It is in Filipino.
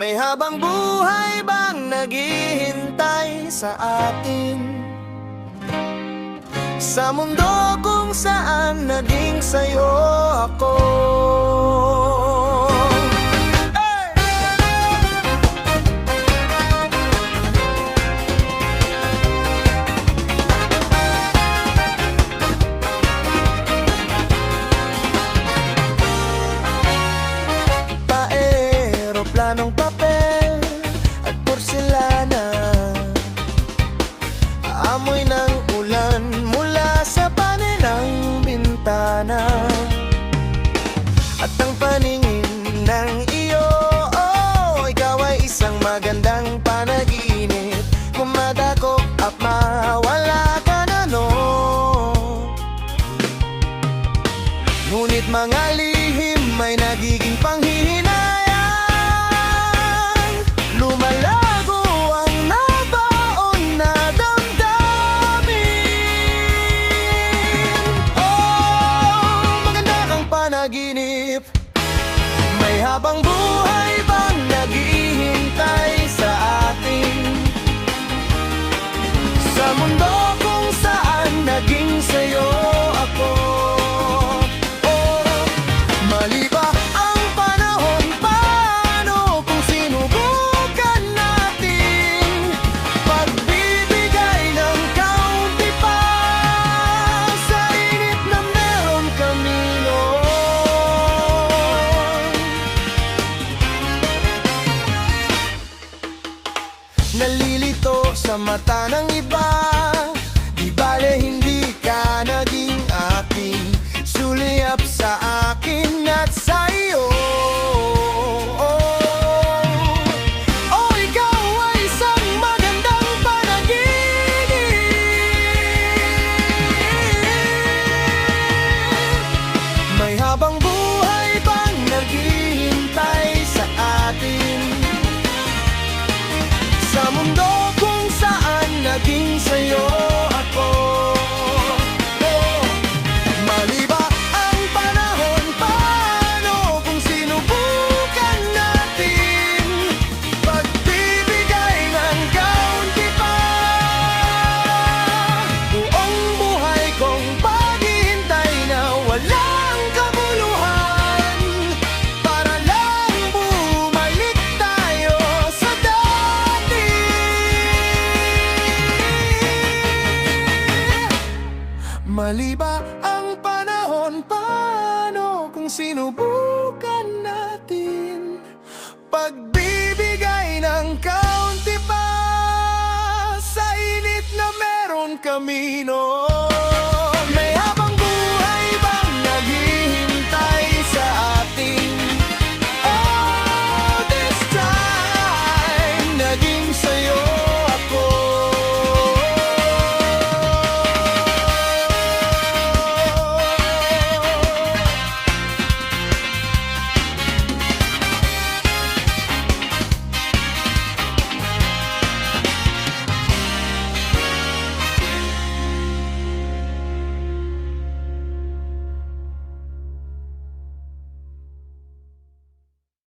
May habang buhay bang naghihintay sa atin? Sa mundo kung saan naging sa'yo ako. Planong papel at porselana, amoy ng ulan mula sa panig ng bintana, at ang paningin ng iyo, ikaw ay isang magandang panaginip. Kumadakop at mawala ka na, no. Ngunit mga lihim ay nagiging panghihinayang. Lumalago ang nabaon na damdamin. Oh, maganda kang panaginip. May habang buhay bang naghihintay sa atin? Sa mundo kung saan naging sa'yo ako. Nalilito sa mata ng iba, di bale hindi ka naging aking suliyap sa akin at sa iyo. Oh, ikaw ay isang magandang panaginip. May habang buhay bang naghihintay sa atin? Sa mundo kung saan naging sa'yo ako. Oh, mali ba ang panahon? Paano kung sinubukan natin pagbibigay ng kaunti pa? Buong buhay kong paghihintay na walang kabuluhan, para lang bumalik tayo sa dati. Mali ba ang panahon? Paano kung sinubukan natin pagbibigay ng kaunti pa sa init na meron kami, no?